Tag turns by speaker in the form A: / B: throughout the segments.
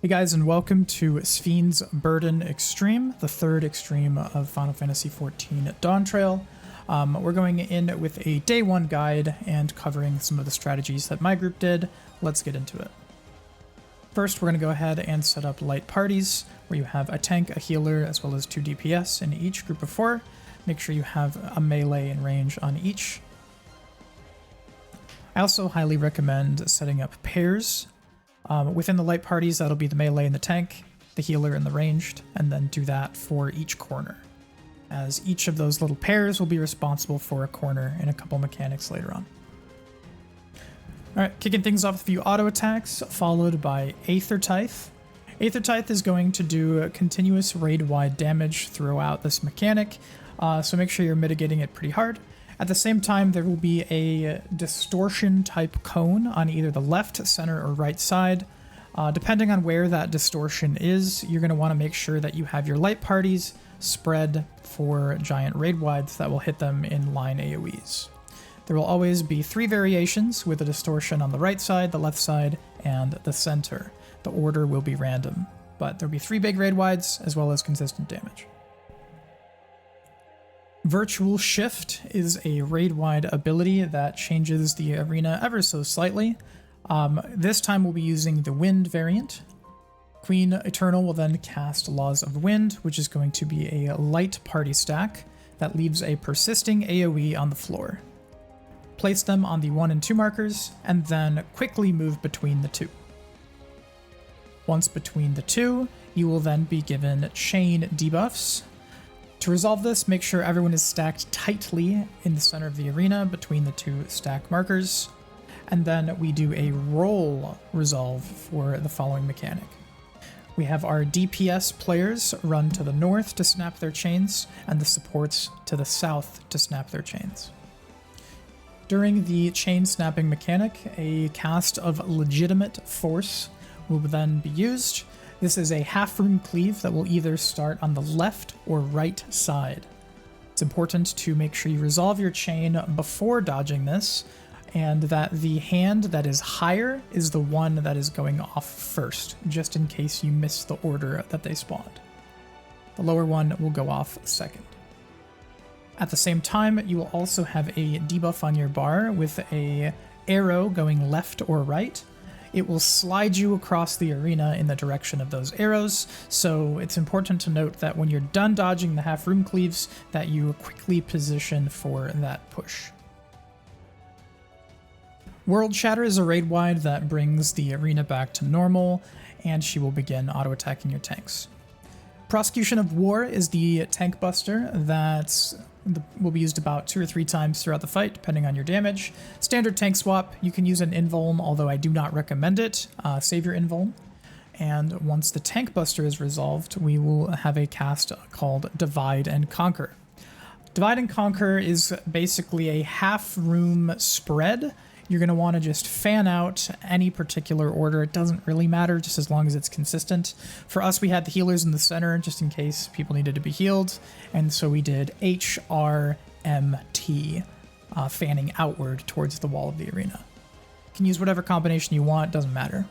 A: Hey guys, and welcome to Sphene's Burden Extreme, the third extreme of Final Fantasy XIV Dawntrail. We're going in with a day one guide and covering some of the strategies that my group did. Let's get into it. First, we're going to go ahead and set up light parties, where you have a tank, a healer, as well as 2 DPS in each group of 4. Make sure you have a melee and range on each. I also highly recommend setting up pairs. Within the light parties, that'll be the melee and the tank, the healer and the ranged, and then do that for each corner, as each of those little pairs will be responsible for a corner and a couple mechanics later on. Alright, kicking things off with a few auto attacks, followed by Aethertithe. Aethertithe is going to do continuous raid-wide damage throughout this mechanic, so make sure you're mitigating it pretty hard. At the same time, there will be a distortion type cone on either the left, center, or right side. Depending on where that distortion is, you're going to want to make sure that you have your light parties spread for giant raid wides that will hit them in line AoEs. There will always be 3 variations with a distortion on the right side, the left side, and the center. The order will be random, but there'll be 3 big raid wides as well as consistent damage. Virtual Shift is a raid-wide ability that changes the arena ever so slightly. This time we'll be using the Wind variant. Queen Eternal will then cast Laws of Wind, which is going to be a light party stack that leaves a persisting AoE on the floor. Place them on the 1 and 2 markers, and then quickly move between the 2. Once between the 2, you will then be given chain debuffs. To resolve this, make sure everyone is stacked tightly in the center of the arena between the 2 stack markers, and then we do a roll resolve for the following mechanic. We have our DPS players run to the north to snap their chains, and the supports to the south to snap their chains. During the chain snapping mechanic, a cast of legitimate force will then be used. This is a half-rune cleave that will either start on the left or right side. It's important to make sure you resolve your chain before dodging this, and that the hand that is higher is the one that is going off first, just in case you miss the order that they spawned. The lower one will go off second. At the same time, you will also have a debuff on your bar with a arrow going left or right. It will slide you across the arena in the direction of those arrows, so it's important to note that when you're done dodging the half-rune cleaves, that you quickly position for that push. World Shatter is a raid-wide that brings the arena back to normal, and she will begin auto-attacking your tanks. Prosecution of War is the tank buster that will be used about 2 or 3 times throughout the fight, depending on your damage. Standard tank swap, you can use an invuln, although I do not recommend it. Save your invuln. And once the tank buster is resolved, we will have a cast called Divide and Conquer. Divide and Conquer is basically a half-room spread. You're going to want to just fan out any particular order. It doesn't really matter, just as long as it's consistent. For us, we had the healers in the center, just in case people needed to be healed. And so we did HRMT, fanning outward towards the wall of the arena. You can use whatever combination you want, doesn't matter.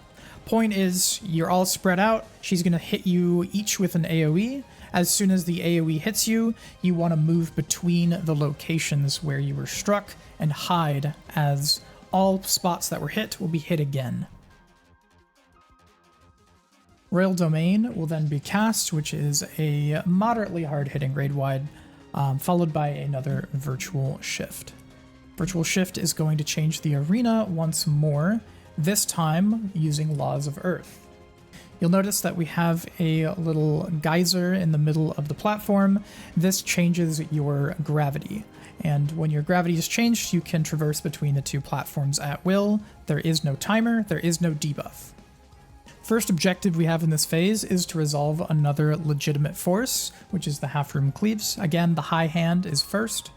A: Point is, you're all spread out. She's going to hit you each with an AoE. As soon as the AoE hits you, you want to move between the locations where you were struck and hide, as all spots that were hit will be hit again. Royal Domain will then be cast, which is a moderately hard-hitting raid-wide, followed by another Virtual Shift. Virtual Shift is going to change the arena once more, this time using Laws of Earth. You'll notice that we have a little geyser in the middle of the platform. This changes your gravity. And when your gravity is changed, you can traverse between the 2 platforms at will. There is no timer, there is no debuff. First objective we have in this phase is to resolve another legitimate force, which is the half-room cleaves. Again, the high hand is first.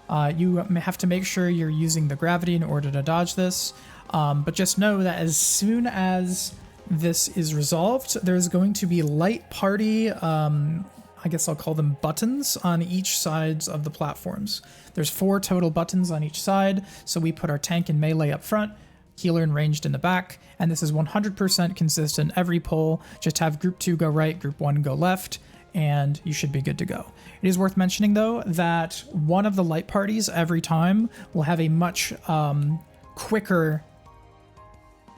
A: You have to make sure you're using the gravity in order to dodge this, but just know that as soon as this is resolved, there's going to be light party, I guess I'll call them buttons, on each sides of the platforms. There's 4 total buttons on each side, so we put our tank and melee up front. healer and ranged in the back, and this is 100% consistent every pull. Just have group 2 go right, group 1 go left, and you should be good to go. It is worth mentioning though that one of the light parties every time will have a much quicker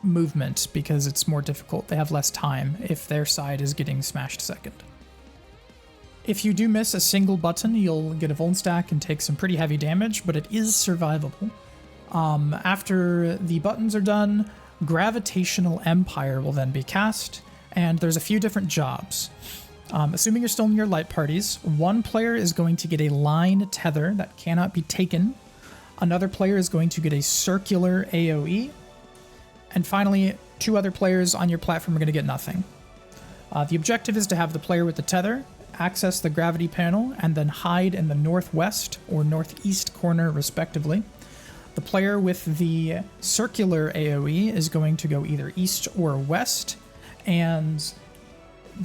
A: movement because it's more difficult. They have less time if their side is getting smashed second. If you do miss a single button, you'll get a vuln stack and take some pretty heavy damage, but it is survivable. After the buttons are done, Gravitational Empire will then be cast, and there's a few different jobs. Assuming you're still in your light parties, one player is going to get a line tether that cannot be taken, another player is going to get a circular AoE, and finally, 2 other players on your platform are going to get nothing. The objective is to have the player with the tether access the gravity panel and then hide in the northwest or northeast corner respectively. The player with the circular AoE is going to go either east or west, and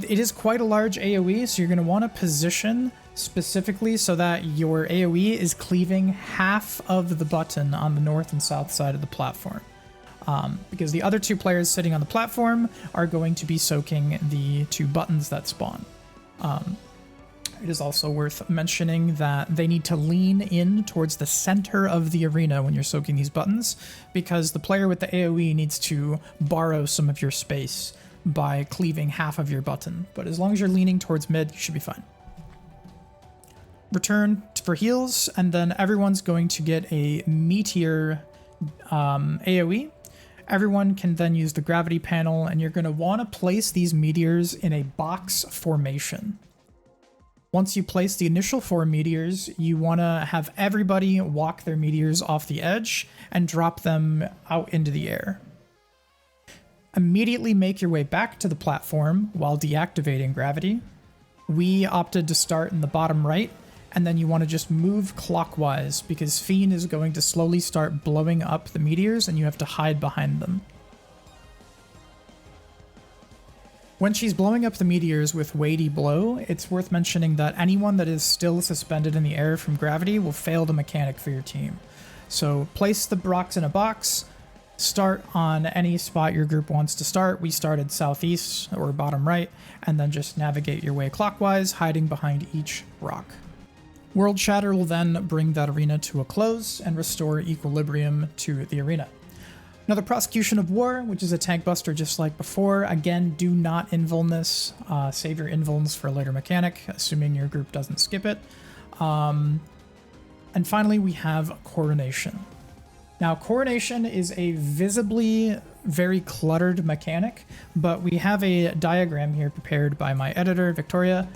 A: it is quite a large AoE, so you're going to want to position specifically so that your AoE is cleaving half of the button on the north and south side of the platform. Because the other 2 players sitting on the platform are going to be soaking the 2 buttons that spawn. It is also worth mentioning that they need to lean in towards the center of the arena when you're soaking these buttons, because the player with the AoE needs to borrow some of your space by cleaving half of your button. But as long as you're leaning towards mid, you should be fine. Return for heals, and then everyone's going to get a meteor AoE. Everyone can then use the gravity panel, and you're going to want to place these meteors in a box formation. Once you place the initial 4 meteors, you want to have everybody walk their meteors off the edge and drop them out into the air. Immediately make your way back to the platform while deactivating gravity. We opted to start in the bottom right, and then you want to just move clockwise because Sphene is going to slowly start blowing up the meteors and you have to hide behind them. When she's blowing up the meteors with weighty blow, it's worth mentioning that anyone that is still suspended in the air from gravity will fail the mechanic for your team. So place the rocks in a box, start on any spot your group wants to start. We started southeast or bottom right, and then just navigate your way clockwise, hiding behind each rock. World Shatter will then bring that arena to a close and restore equilibrium to the arena. Another Prosecution of War, which is a tank buster just like before. Again, do not invuln this. Save your invulns for a later mechanic, assuming your group doesn't skip it. And finally, we have Coronation. Now, Coronation is a visibly very cluttered mechanic, but we have a diagram here prepared by my editor, Victoria.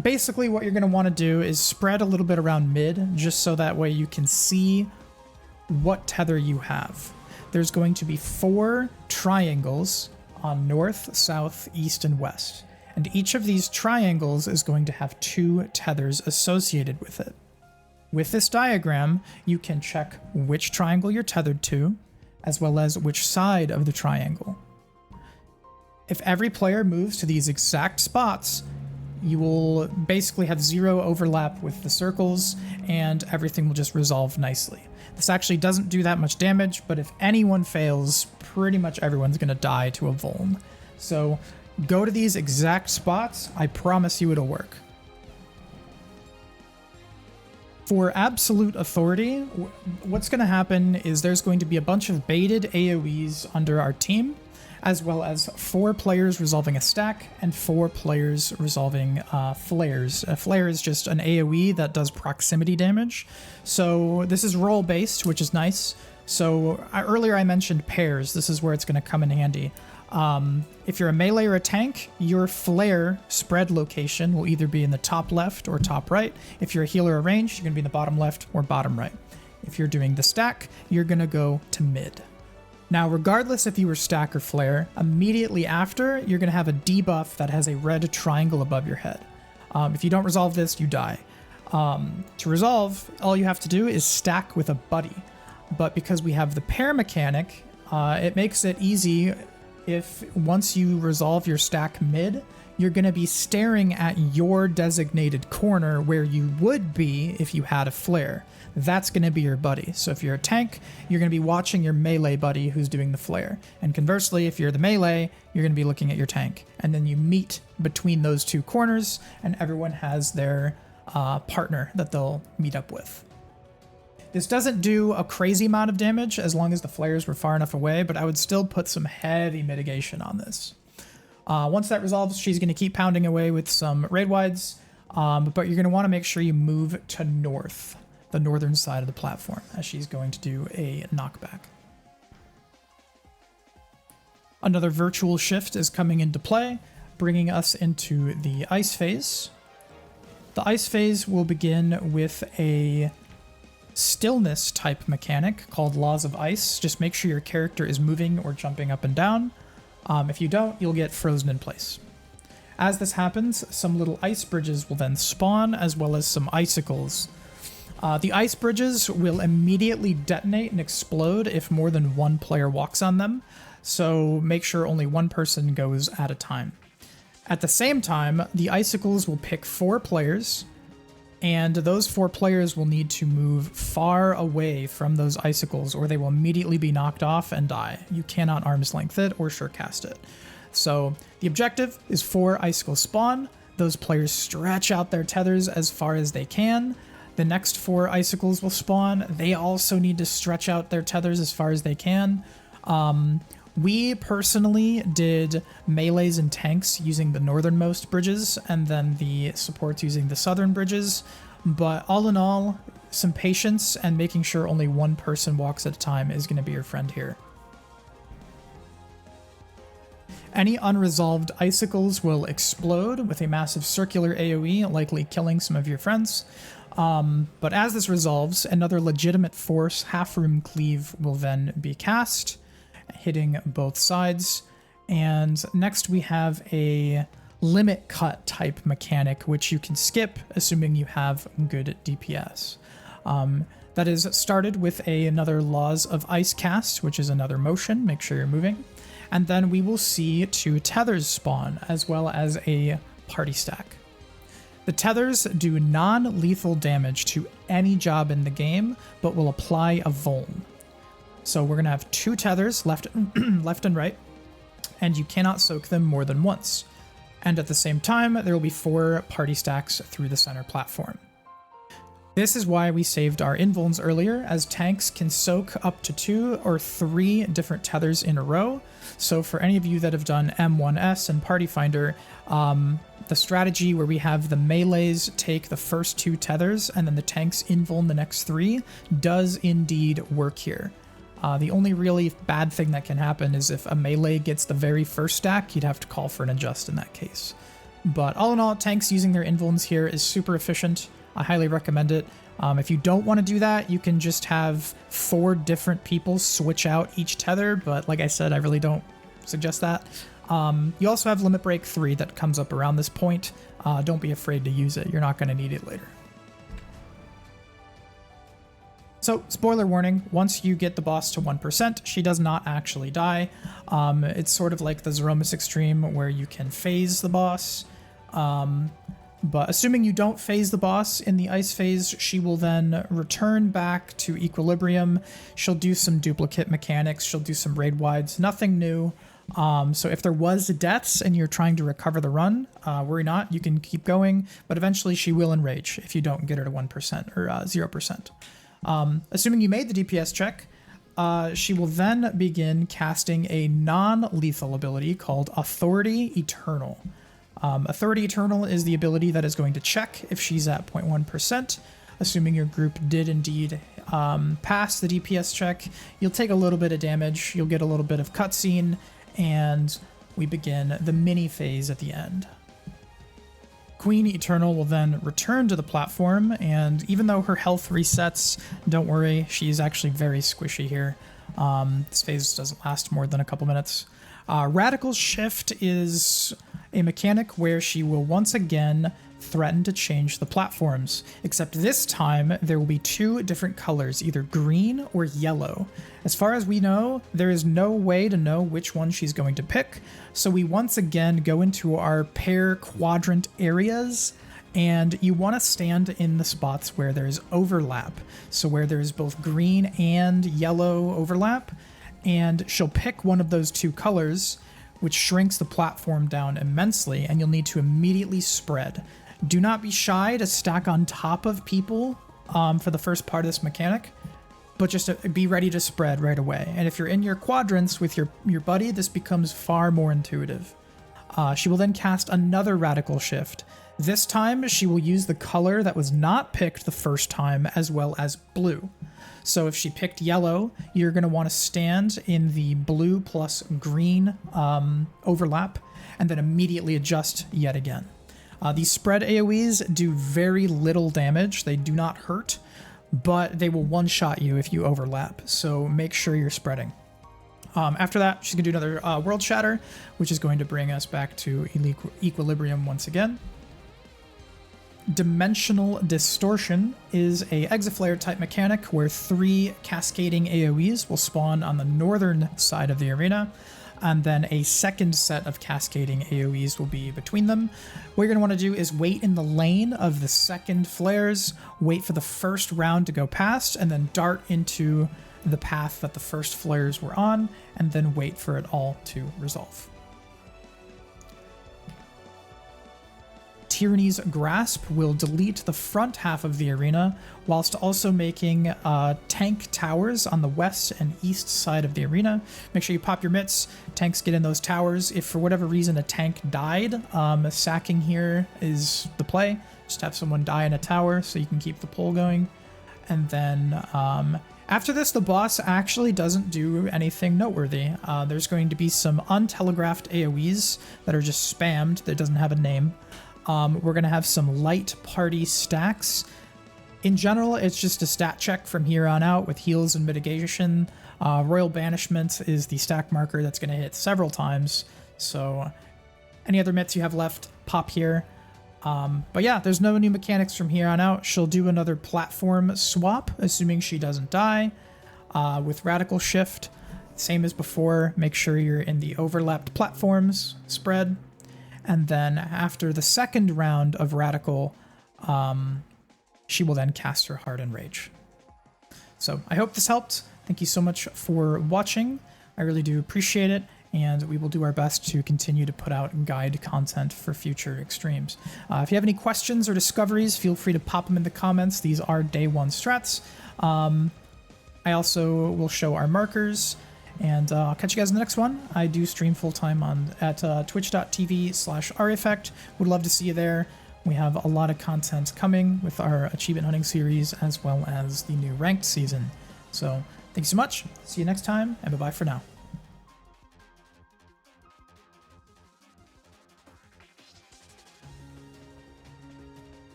A: Basically, what you're going to want to do is spread a little bit around mid, just so that way you can see what tether you have. There's going to be 4 triangles on north, south, east, and west. And each of these triangles is going to have 2 tethers associated with it. With this diagram, you can check which triangle you're tethered to, as well as which side of the triangle. If every player moves to these exact spots, you will basically have 0 overlap with the circles, and everything will just resolve nicely. This actually doesn't do that much damage, but if anyone fails, pretty much everyone's going to die to a vuln. So go to these exact spots. I promise you it'll work. For absolute authority, what's going to happen is there's going to be a bunch of baited AoEs under our team, as well as 4 players resolving a stack and 4 players resolving flares. A flare is just an AoE that does proximity damage. So this is roll-based, which is nice. So earlier I mentioned pairs. This is where it's going to come in handy. If you're a melee or a tank, your flare spread location will either be in the top left or top right. If you're a healer or ranged, you're going to be in the bottom left or bottom right. If you're doing the stack, you're going to go to mid. Now, regardless if you were stack or flare, immediately after, you're going to have a debuff that has a red triangle above your head. If you don't resolve this, you die. To resolve, all you have to do is stack with a buddy. But because we have the pair mechanic, it makes it easy if once you resolve your stack mid, you're going to be staring at your designated corner where you would be if you had a flare. That's going to be your buddy. So if you're a tank, you're going to be watching your melee buddy who's doing the flare. And conversely, if you're the melee, you're going to be looking at your tank. And then you meet between those two corners, and everyone has their partner that they'll meet up with. This doesn't do a crazy amount of damage as long as the flares were far enough away, but I would still put some heavy mitigation on this. Once that resolves, she's going to keep pounding away with some raid wides, but you're going to want to make sure you move to north, the northern side of the platform, as she's going to do a knockback. Another virtual shift is coming into play, bringing us into the ice phase. The ice phase will begin with a stillness type mechanic called Laws of Ice. Just make sure your character is moving or jumping up and down. If you don't, you'll get frozen in place. As this happens, some little ice bridges will then spawn, as well as some icicles. The ice bridges will immediately detonate and explode if more than one player walks on them, so make sure only one person goes at a time. At the same time, the icicles will pick 4 players, and those 4 players will need to move far away from those icicles or they will immediately be knocked off and die. You cannot arm's length it or sure cast it. So the objective is 4 icicles spawn. Those players stretch out their tethers as far as they can. The next 4 icicles will spawn. They also need to stretch out their tethers as far as they can. We personally did melees and tanks using the northernmost bridges, and then the supports using the southern bridges. But all in all, some patience and making sure only one person walks at a time is going to be your friend here. Any unresolved icicles will explode with a massive circular AoE, likely killing some of your friends. But as this resolves, another legitimate force, half-room cleave, will then be cast, hitting both sides. And next we have a limit cut type mechanic, which you can skip, assuming you have good DPS. That is started with another Laws of Ice cast, which is another motion. Make sure you're moving. And then we will see 2 tethers spawn, as well as a party stack. The tethers do non-lethal damage to any job in the game, but will apply a vuln. So we're going to have 2 tethers left and right, and you cannot soak them more than once. And at the same time, there will be 4 party stacks through the center platform. This is why we saved our invulns earlier, as tanks can soak up to 2 or 3 different tethers in a row. So for any of you that have done M1S and Party Finder, the strategy where we have the melees take the first 2 tethers and then the tanks invuln the next 3 does indeed work here. The only really bad thing that can happen is if a melee gets the very first stack, you'd have to call for an adjust in that case. But all in all, tanks using their invulns here is super efficient. I highly recommend it. If you don't want to do that, you can just have 4 different people switch out each tether, but like I said, I really don't suggest that. You also have Limit Break 3 that comes up around this point. Don't be afraid to use it. You're not going to need it later. So, spoiler warning, once you get the boss to 1%, she does not actually die. It's sort of like the Zeromus Extreme where you can phase the boss. But assuming you don't phase the boss in the ice phase, she will then return back to equilibrium. She'll do some duplicate mechanics. She'll do some raid wides. Nothing new. So if there was deaths and you're trying to recover the run, worry not. You can keep going. But eventually she will enrage if you don't get her to 1% or 0%. Assuming you made the DPS check, she will then begin casting a non-lethal ability called Authority Eternal. Authority Eternal is the ability that is going to check if she's at 0.1%. Assuming your group did indeed pass the DPS check, you'll take a little bit of damage, you'll get a little bit of cutscene, and we begin the mini phase at the end. Queen Eternal will then return to the platform, and even though her health resets, don't worry, she's actually very squishy here. This phase doesn't last more than a couple minutes. Radical Shift is a mechanic where she will once again threaten to change the platforms, except this time there will be 2 different colors, either green or yellow. As far as we know, there is no way to know which one she's going to pick, so we once again go into our pair quadrant areas, and you want to stand in the spots where there's overlap, so where there's both green and yellow overlap, and she'll pick one of those 2 colors, which shrinks the platform down immensely, and you'll need to immediately spread. Do not be shy to stack on top of people for the first part of this mechanic, but just be ready to spread right away. And if you're in your quadrants with your buddy, this becomes far more intuitive. She will then cast another Radical Shift. This time, she will use the color that was not picked the first time, as well as blue. So if she picked yellow, you're going to want to stand in the blue plus green overlap, and then immediately adjust yet again. These spread AoEs do very little damage. They do not hurt, but they will one-shot you if you overlap, so make sure you're spreading. After that, she's going to do another World Shatter, which is going to bring us back to equilibrium once again. Dimensional Distortion is a Exaflare type mechanic where 3 cascading AoEs will spawn on the northern side of the arena, and then a second set of cascading AoEs will be between them. What you're going to want to do is wait in the lane of the second flares, wait for the first round to go past, and then dart into the path that the first flares were on, and then wait for it all to resolve. Tyranny's Grasp will delete the front half of the arena, whilst also making tank towers on the west and east side of the arena. Make sure you pop your mitts, tanks get in those towers. If for whatever reason a tank died, sacking here is the play. Just have someone die in a tower so you can keep the pull going. And then after this, the boss actually doesn't do anything noteworthy. There's going to be some untelegraphed AoEs that are just spammed that doesn't have a name. We're going to have some light party stacks. In general, it's just a stat check from here on out with heals and mitigation. Royal Banishment is the stack marker that's going to hit several times. So any other mitts you have left, pop here. But yeah, there's no new mechanics from here on out. She'll do another platform swap, assuming she doesn't die, with Radical Shift. Same as before, make sure you're in the overlapped platforms, spread. And then after the second round of Radical, she will then cast her hard Enrage. So I hope this helped. Thank you so much for watching. I really do appreciate it, and we will do our best to continue to put out guide content for future extremes. If you have any questions or discoveries, feel free to pop them in the comments. These are day 1 strats. I also will show our markers. And I'll catch you guys in the next one. I do stream full-time at twitch.tv/AhriEffect. Would love to see you there. We have a lot of content coming with our achievement hunting series as well as the new ranked season. So thank you so much. See you next time, and bye-bye for now.